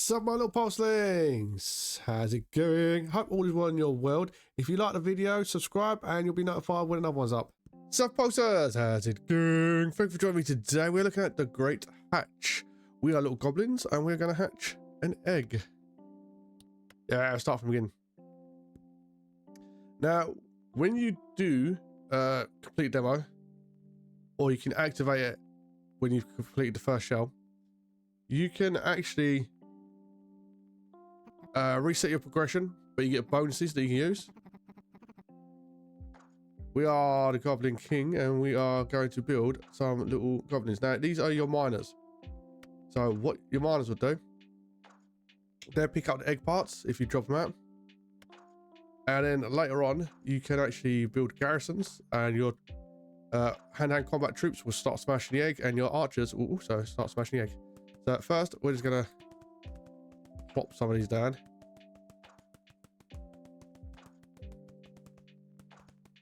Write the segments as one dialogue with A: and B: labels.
A: Sup my little pulselings, how's it going? Hope all is well in your world. If you like the video, subscribe and you'll be notified when another one's up. Sup pulsers, how's it going? Thank you for joining me today. We're looking at the Great Hatch. We are little goblins and we're going to hatch an egg. Yeah, I'll start from the beginning. Now, when you do complete demo, or you can activate it when you've completed the first shell, you can actually reset your progression, but you get bonuses that you can use. We are the Goblin King and we are going to build some little goblins. Now, these are your miners. So what your miners would do, they'll pick up the egg parts if you drop them out. And then later on, you can actually build garrisons and your hand-to-hand combat troops will start smashing the egg and your archers will also start smashing the egg. So at first, we're just going to plop some of these down.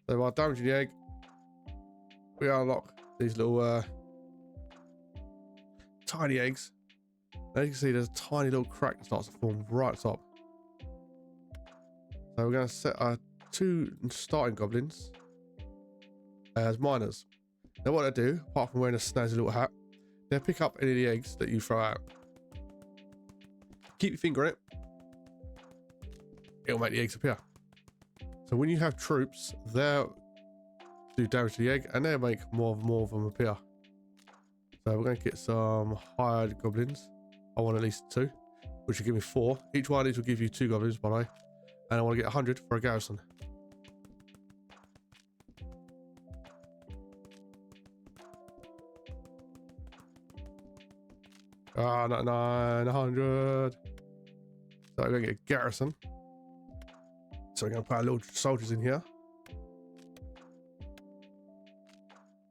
A: So while damaging the egg, we unlock these little tiny eggs. Now you can see there's a tiny little crack that starts to form right at the top. So we're going to set our 2 starting goblins as miners. Now what they do, apart from wearing a snazzy little hat, they'll pick up any of the eggs that you throw out. Keep your finger on it. It'll make the eggs appear. So when you have troops, they'll do damage to the egg and they'll make more of them appear. So we're going to get some hired goblins. I want at least 2, which will give me 4. Each one of these will give you 2 goblins, by the way. And I want to get 100 for a garrison. Ah, 900. So we're going to get a garrison. So we're going to put our little soldiers in here.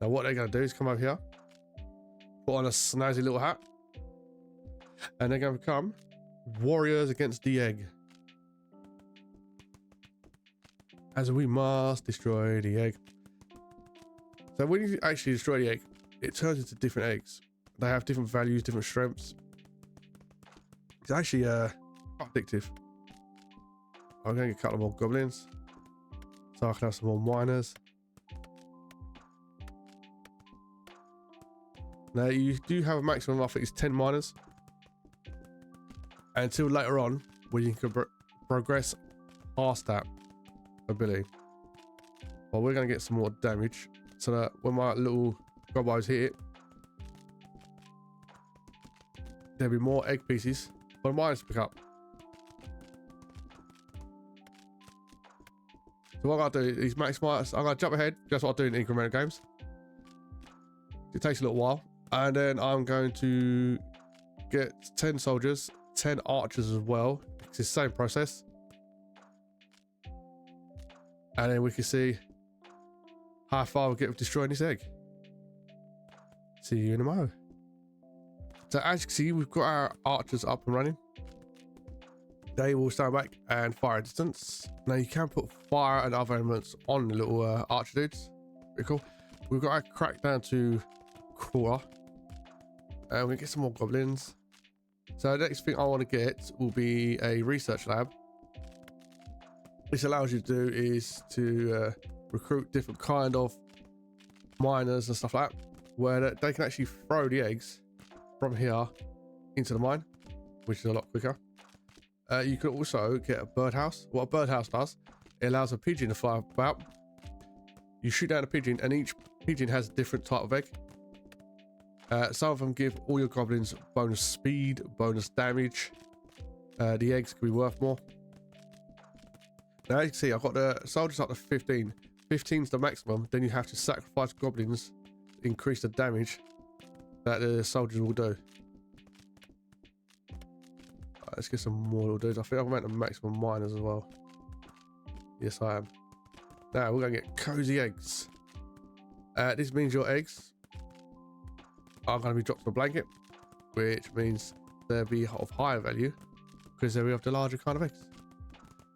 A: Now what they're going to do is come over here, put on a snazzy little hat, and they're going to become warriors against the egg. As we must destroy the egg. So when you actually destroy the egg, it turns into different eggs. They have different values, different strengths. It's actually quite addictive. I'm going to get a couple more goblins, so I can have some more miners. Now you do have a maximum, I think it's 10 miners. Until later on, when you can progress past that ability. Well, we're going to get some more damage, so that when my little goblins hit it, there'll be more egg pieces for the miners to pick up. So what I'm going to do is maximize. I'm going to jump ahead. That's what I do in incremental games. It takes a little while. And then I'm going to get 10 soldiers, 10 archers as well. It's the same process. And then we can see how far we get with destroying this egg. See you in a mo. So as you can see, we've got our archers up and running. They will stand back and fire at distance. Now you can put fire and other elements on the little archer dudes. Pretty cool. We've got our crack down to quarter. And we get some more goblins. So the next thing I want to get will be a research lab. This allows you to do is to recruit different kind of miners and stuff like that, where they can actually throw the eggs from here into the mine, which is a lot quicker. You can also get a birdhouse. What a birdhouse does, it allows a pigeon to fly about. You shoot down a pigeon and each pigeon has a different type of egg. Some of them give all your goblins bonus speed, bonus damage. The eggs can be worth more. Now you can see I've got the soldiers up to 15. 15 is the maximum. Then you have to sacrifice goblins to increase the damage that the soldiers will do. Right, let's get some more little dudes. I think I've made the maximum miners as well. Yes, I am. Now we're going to get cozy eggs. This means your eggs are going to be dropped to a blanket, which means they'll be of higher value because they'll be of the larger kind of eggs.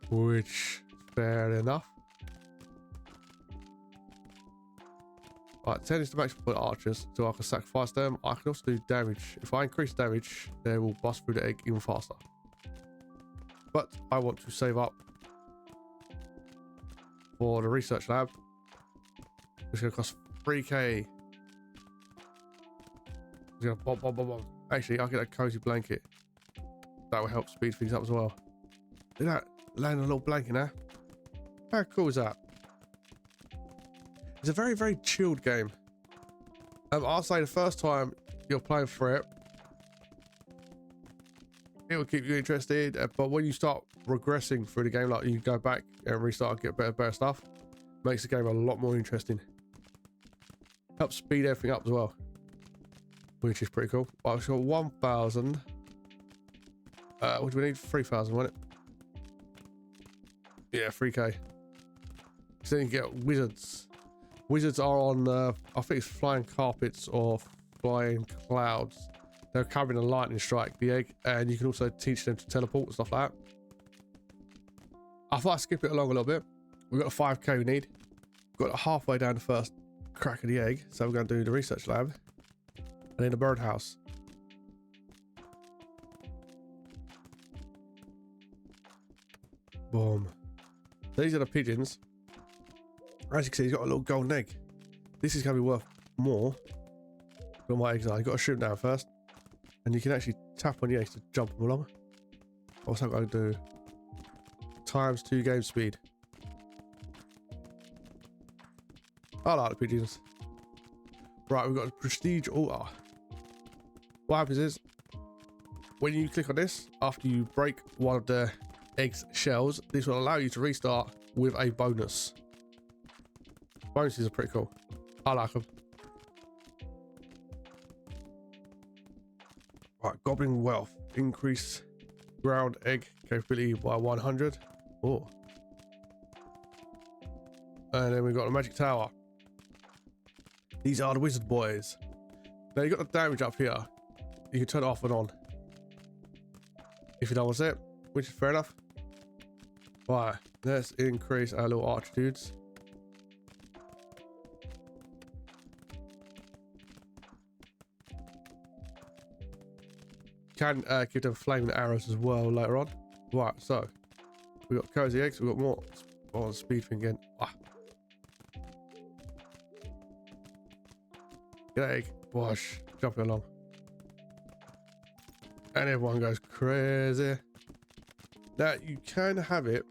A: Which, fair enough. Right, 10 is the maximum for the archers, so I can sacrifice them. I can also do damage. If I increase damage, they will bust through the egg even faster. But I want to save up for the research lab. It's going to cost 3k. It's going to bomb. Actually, I'll get a cozy blanket. That will help speed things up as well. Look at that, laying a little blanket there. How cool is that? It's a very, very chilled game. I'll say the first time you're playing for it, it will keep you interested. But when you start regressing through the game, like you go back and restart and get better stuff, makes the game a lot more interesting. Helps speed everything up as well, which is pretty cool. Right, we've got 1,000. What do we need? 3,000, wasn't it? Yeah, 3k. So then you get wizards. Wizards are on, I think it's flying carpets or flying clouds. They're covering a lightning strike, the egg, and you can also teach them to teleport and stuff like that. I thought I'd skip it along a little bit. We've got a 5k we need. We've got halfway down the first crack of the egg, so we're going to do the research lab. And then the birdhouse. Boom. These are the pigeons. As you can see, he's got a little golden egg. This is going to be worth more than my eggs are. You've got to shoot them down first. And you can actually tap on the eggs to jump them along. Also, I'm going to do ×2 game speed. I like the pigeons. Right, we've got a prestige altar. What happens is, when you click on this, after you break one of the egg's shells, this will allow you to restart with a bonus. Bonuses are pretty cool. I like them. Right, goblin wealth. Increase ground egg capability by 100. Oh. And then we've got a magic tower. These are the wizard boys. Now you got the damage up here. You can turn it off and on if you don't want it, which is fair enough. Right, let's increase our little archer dudes. Can give them flaming arrows as well later on. Right, so we've got cozy eggs, we've got more on speed thing again. Ah. Get that egg, wash, jumping along. And everyone goes crazy. Now you can have it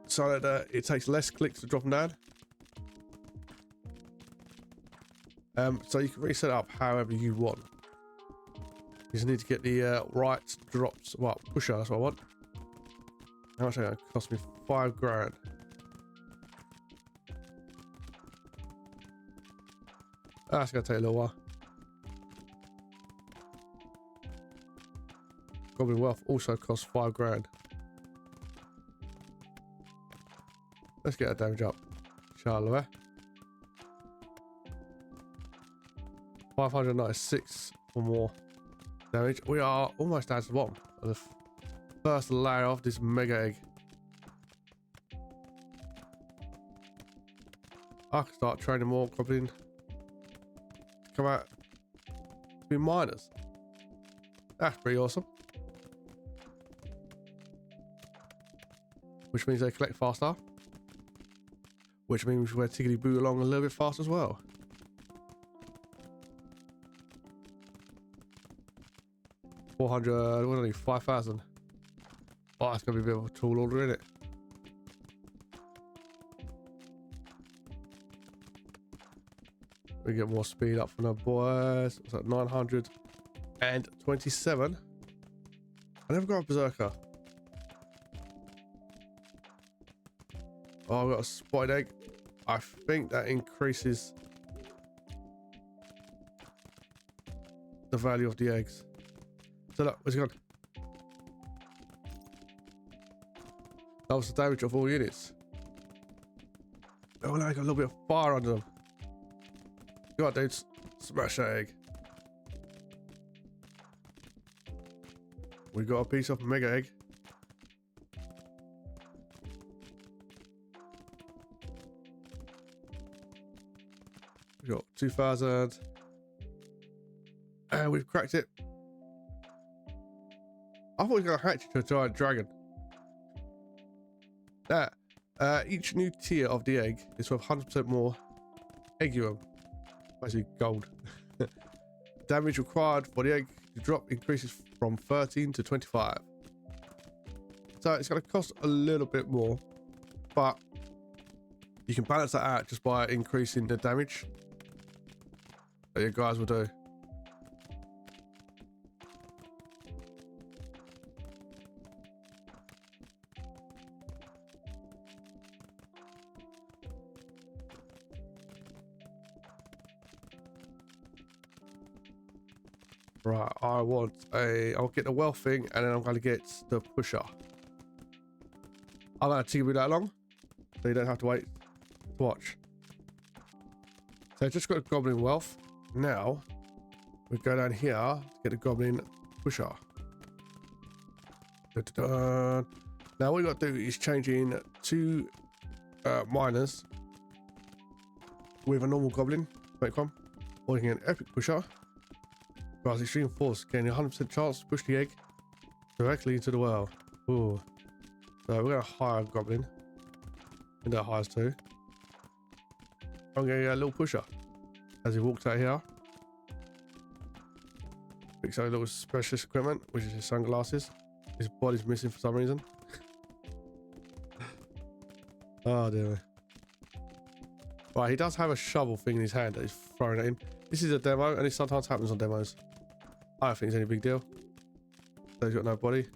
A: so that it takes less clicks to drop them down. So you can reset it up however you want. You just need to get the right drops. Well, pusher, that's what I want. How much is that? Cost me 5 grand. That's gonna take a little while. Goblin wealth also costs 5 grand. Let's get that damage up. Charlotte. 596 or more damage. We are almost down to the bottom of the first layer of this mega egg. I can start training more goblin. Come out to be miners. That's pretty awesome. Which means they collect faster. Which means we're tickety boo along a little bit faster as well. What do I need? 5,000. Oh, that's gonna be a bit of a tall order, isn't it? We get more speed up from the boys. What's that? 927. I never got a berserker. Oh, I've got a spotted egg. I think that increases the value of the eggs. So look, where's it gone? That was the damage of all units. Oh, look, I got a little bit of fire under them. Go on, dudes. Smash that egg. We got a piece of a mega egg. 2,000. And we've cracked it. I thought we were going to hatch it to a giant dragon. Each new tier of the egg is worth 100% more egguum. Basically gold. Damage required for the egg to drop increases from 13 to 25. So it's going to cost a little bit more, but you can balance that out just by increasing the damage that your guys will do. Right, I'll get the wealth thing, and then I'm going to get the pusher. I'm going to take me that long, so you don't have to wait to watch. So I just got a goblin wealth. Now, we go down here to get the goblin pusher. Da -da -da. Now what we got to do is change in 2 miners with a normal goblin, make one, or you can get an epic pusher. Plus extreme force, gaining 100% chance to push the egg directly into the well. Ooh. So we're going to hire a goblin. And that hires 2. I'm going to get a little pusher as he walks out here. Picks out a little specialist equipment, which is his sunglasses. His body's missing for some reason. Oh dear. Right, he does have a shovel thing in his hand that he's throwing it in. This is a demo, and it sometimes happens on demos. I don't think it's any big deal. So he's got no body.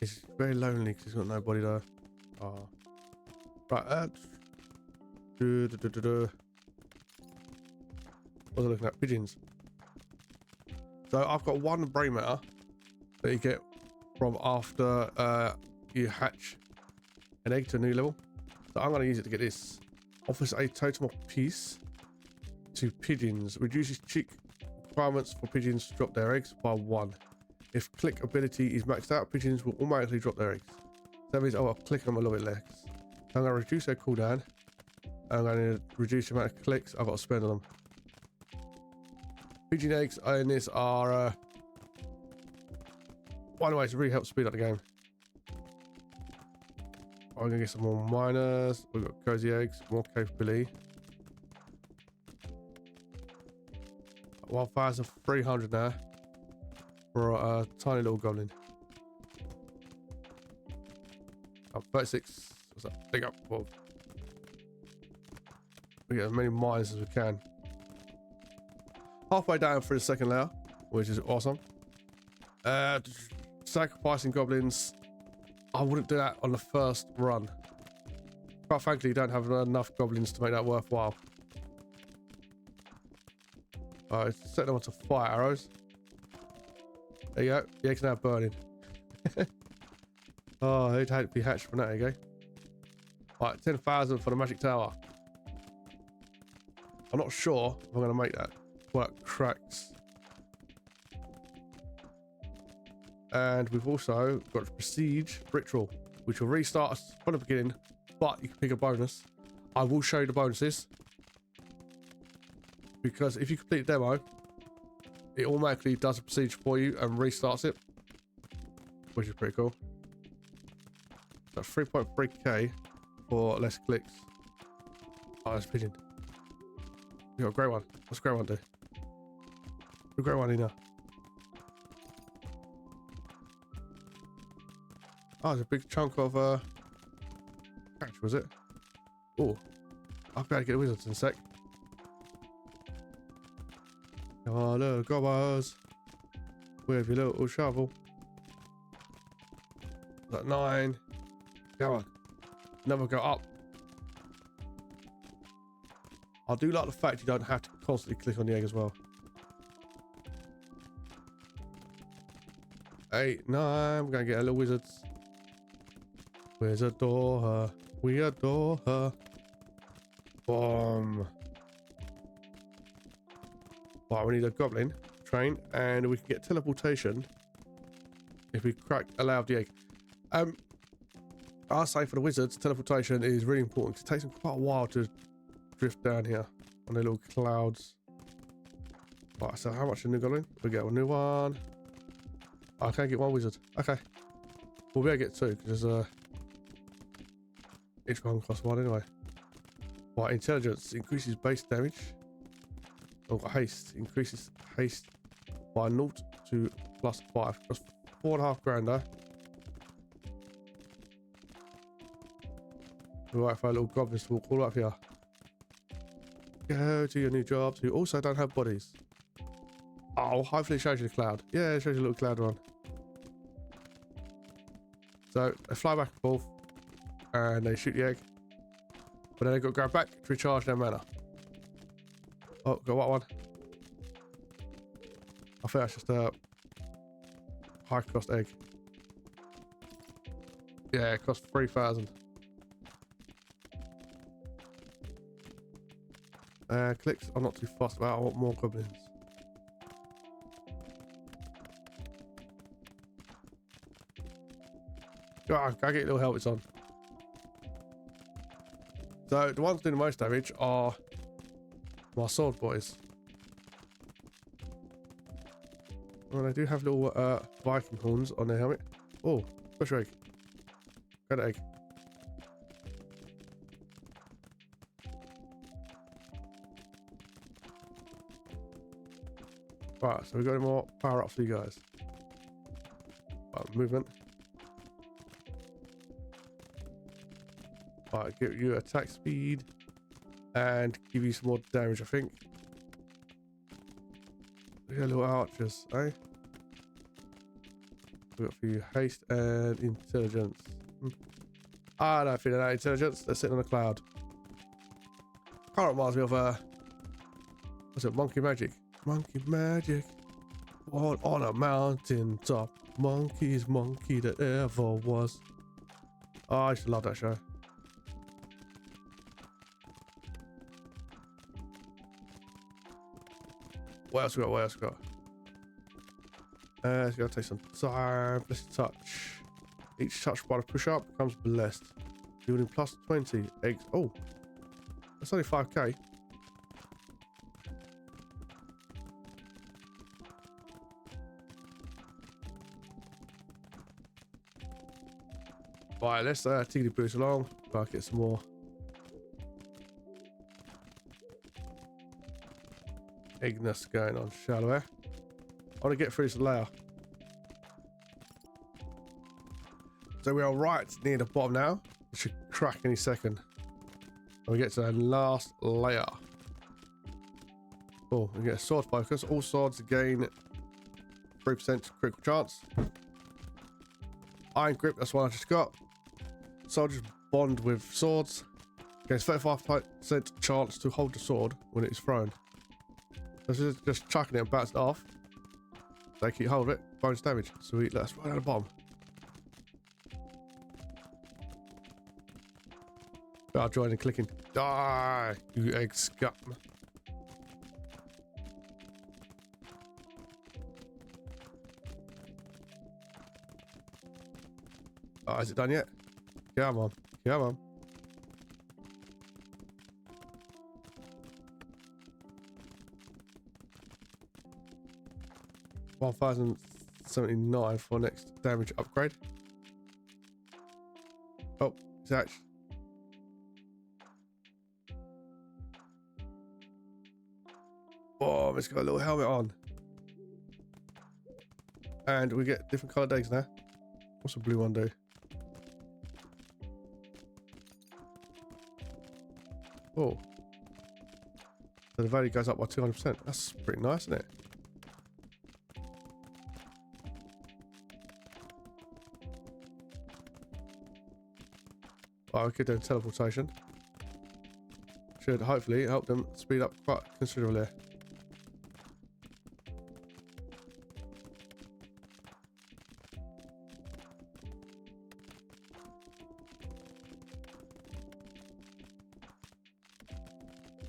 A: He's very lonely because he's got no body though. Oh. Right, what was I looking at? Pigeons. So I've got 1 brain matter that you get from after you hatch an egg to a new level. So I'm going to use it to get this. Offers a totem of peace to pigeons. Reduces chick requirements for pigeons to drop their eggs by 1. If click ability is maxed out, pigeons will automatically drop their eggs. That means I'll click them a little bit less. So I'm going to reduce their cooldown. I'm going to reduce the amount of clicks I've got to spend on them. Pigeon eggs in this are one way to really help speed up the game. I'm going to get some more miners. We've got cozy eggs, more capability. 1,300 now for a tiny little goblin. 36. What's that? Big up. Well, we get as many miners as we can. Halfway down for the second layer, which is awesome. Sacrificing goblins. I wouldn't do that on the first run. Quite frankly, you don't have enough goblins to make that worthwhile. Alright, set them onto fire arrows. There you go. The egg's now burning. Oh, who'd hate to be hatched from that? There you go. Alright, 10,000 for the magic tower. I'm not sure if I'm going to make that work cracks. And we've also got a prestige ritual, which will restart us from the beginning, but you can pick a bonus. I will show you the bonuses, because if you complete the demo, it automatically does a prestige for you and restarts it, which is pretty cool. So 3.3k for less clicks. Oh, that's a pigeon. You got a grey one. What's a grey one do? The grey one in there. Oh, there's a big chunk of catch, was it? Oh, I'll be able to get the wizards in a sec. Come on, little gobbers. With your little shovel. That 9. Go on. Never go up. I do like the fact you don't have to constantly click on the egg as well. 8, 9. We're going to get a little wizards. We adore her. We adore her. Boom. Right, we need a goblin train, and we can get teleportation if we allow the egg. I'll say for the wizards, teleportation is really important. It takes them quite a while to drift down here. on the little clouds. Right, so how much a new goblin? We get a new one. I can't get one wizard. Okay. We'll be able to get two because each one costs one anyway. Right, intelligence increases base damage. Oh, haste increases haste by 0 to +5. That's 4.5 grand though. We'll wait for our little goblins to walk all up here. Go to your new jobs who also don't have bodies. Oh, hopefully it shows you the cloud. Yeah, it shows you a little cloud one. So they fly back and forth and they shoot the egg. But then they've got to go back to recharge their mana. Oh, got what one? I think that's just a high cost egg. Yeah, it costs 3,000. Clicks, I'm not too fussed about. I want more goblins. Go on, go get your little helmets on. So the ones doing the most damage are my sword boys. Well, they do have little Viking horns on their helmet. Oh, special egg. Got an egg. Right, so we've got any more power ups for you guys. Right, movement. Right, give you attack speed and give you some more damage, I think. We got little archers, eh? We got for you haste and intelligence. I don't feel that intelligence. They're sitting on a cloud. Kind of reminds me of what's it? Monkey magic. Monkey magic. On a mountain top. Monkey's monkey that ever was. Oh, I used to love that show. What else we got? What else we got? It's gonna take some time. Blessed touch. Each touch by the push up becomes blessed. Building plus 20 eggs. Oh, that's only 5k. Right, let's tickety boost along. I'll get some more eggness going on, shall we? I want to get through this layer. So we are right near the bottom now. It should crack any second. And we get to the last layer. Oh, we get a sword focus. All swords gain 3% critical chance. Iron grip, that's one I just got. Soldiers bond with swords. Gains 35% chance to hold the sword when it is thrown. This is just chucking it and bouncing it off. They keep hold of it. Bonus damage. Sweet. Let's right at the bottom. I'll join and clicking. Die, you egg scum. Oh, is it done yet? Come on. Come on. $1,079 for next damage upgrade. Oh, it's actually. Oh, it's got a little helmet on. And we get different coloured eggs now. What's the blue one do? Oh. So the value goes up by 200%. That's pretty nice, isn't it? Oh, we could do teleportation. Should hopefully help them speed up quite considerably.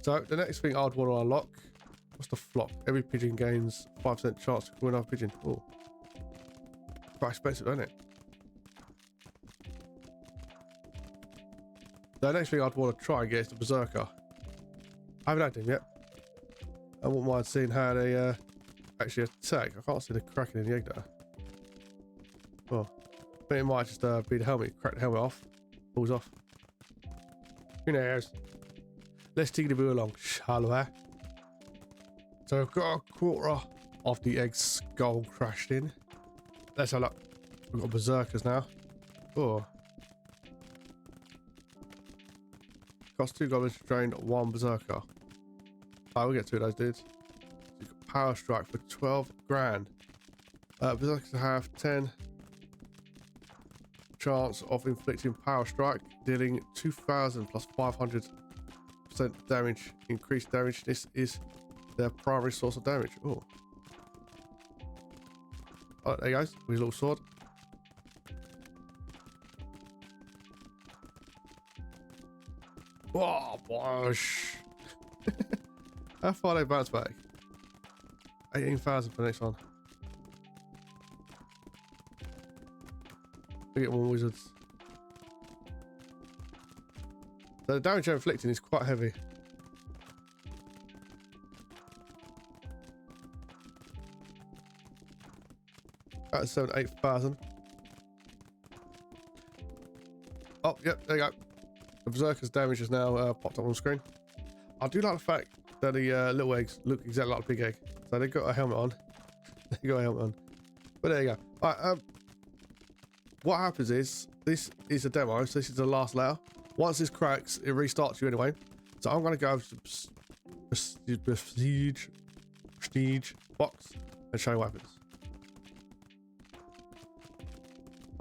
A: So the next thing I'd want to unlock, what's the flock? Every pigeon gains 5% chance to kill another pigeon. Oh, quite expensive, isn't it? The next thing I'd want to try and get is the berserker. I haven't had them yet. I wouldn't mind seeing how they actually attack. I can't see the cracking in the egg there. Well, I think it might just be the helmet. Crack the helmet off. Pulls off. Who knows? Let's take the view along, shall we? So I've got a quarter of the egg skull crashed in. Let's have a look. We've got berserkers now. Oh. Cost 2 goblins to train 1 berserker. Oh, we'll get 2 of those dudes. So you've got power strike for 12 grand. Berserkers have 10 chance of inflicting power strike, dealing 2,000 plus 500% damage, increased damage. This is their primary source of damage. Oh, there you go. With his little sword. Oh, bosh. How far they bounce back? 18,000 for the next one. We get more wizards. So the damage they're inflicting is quite heavy. That's 8,000. Oh, yep, there you go. The berserker's damage is now popped up on the screen. I do like the fact that the little eggs look exactly like a big egg. So they've got a helmet on. They got a helmet on. But there you go. Right, what happens is, this is a demo, so this is the last letter. Once this cracks, it restarts you anyway. So I'm going to go to prestige box and show you what happens.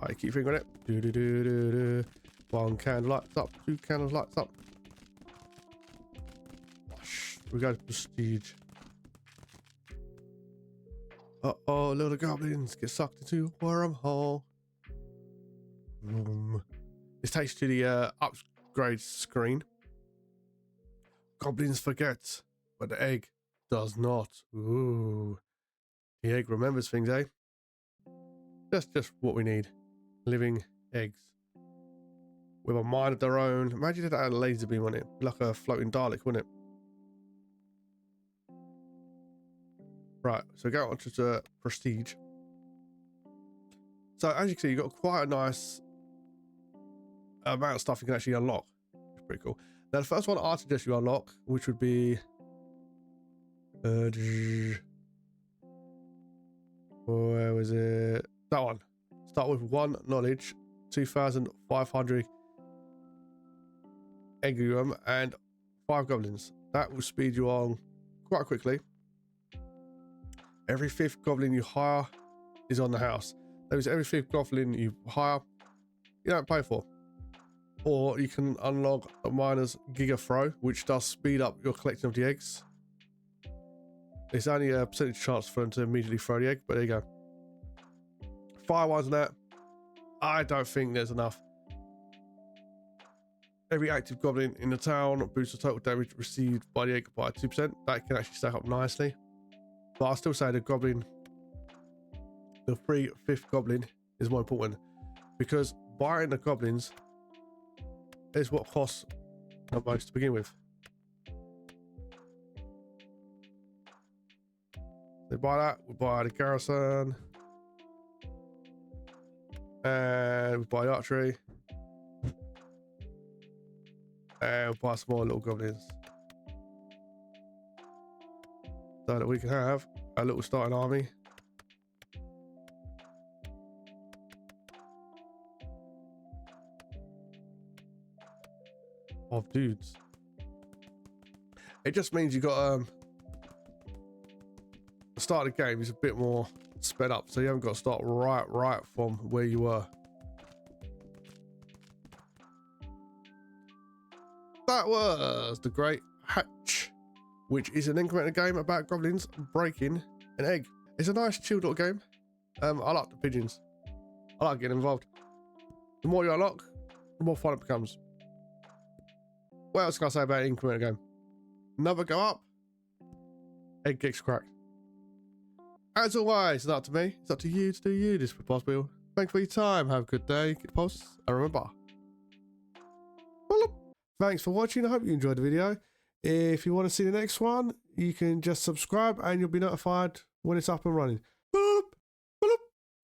A: Right, keep fingering it. Do do do do do. 1 candle lights up, 2 candles lights up. We go to prestige. Uh-oh, little goblins get sucked into a wormhole. This takes you to the upgrade screen. Goblins forget, but the egg does not. Ooh. The egg remembers things, eh? That's just what we need. Living eggs. With a mind of their own. Imagine if that had a laser beam on it. Like a floating Dalek, wouldn't it? Right, so go on to prestige. So as you can see, you've got quite a nice amount of stuff you can actually unlock. It's pretty cool. Now the first one I suggest you unlock, which would be where was it? That one. Start with 1 knowledge, 2,500 eggium and 5 goblins. That will speed you on quite quickly. Every 5th goblin you hire is on the house. That means every 5th goblin you hire, you don't pay for. Or you can unlock a miner's Giga Throw, which does speed up your collecting of the eggs. It's only a percentage chance for them to immediately throw the egg, but there you go. Fire ones and that, I don't think there's enough. Every active goblin in the town boosts the total damage received by the egg by 2%. That can actually stack up nicely. But I'll still say the goblin, the 5th goblin is more important, because buying the goblins is what costs the most to begin with. They buy that, we buy the garrison, and we buy the archery, and we buy some more little goblins, so that we can have a little starting army. Of dudes. It just means you got the start of the game is a bit more sped up, so you haven't got to start right from where you were. That was the Great Hatch, which is an incremental game about goblins breaking an egg. It's a nice chilled little game. I like the pigeons. I like getting involved. The more you unlock, the more fun it becomes. What else can I say about an incremental game? Another go up, egg gets cracked. As always, it's not up to me. It's up to you to do you. This is Pulsebeetle. Thanks for your time. Have a good day. Get pulse. And remember. Thanks for watching. I hope you enjoyed the video. If you want to see the next one, you can just subscribe and you'll be notified when it's up and running.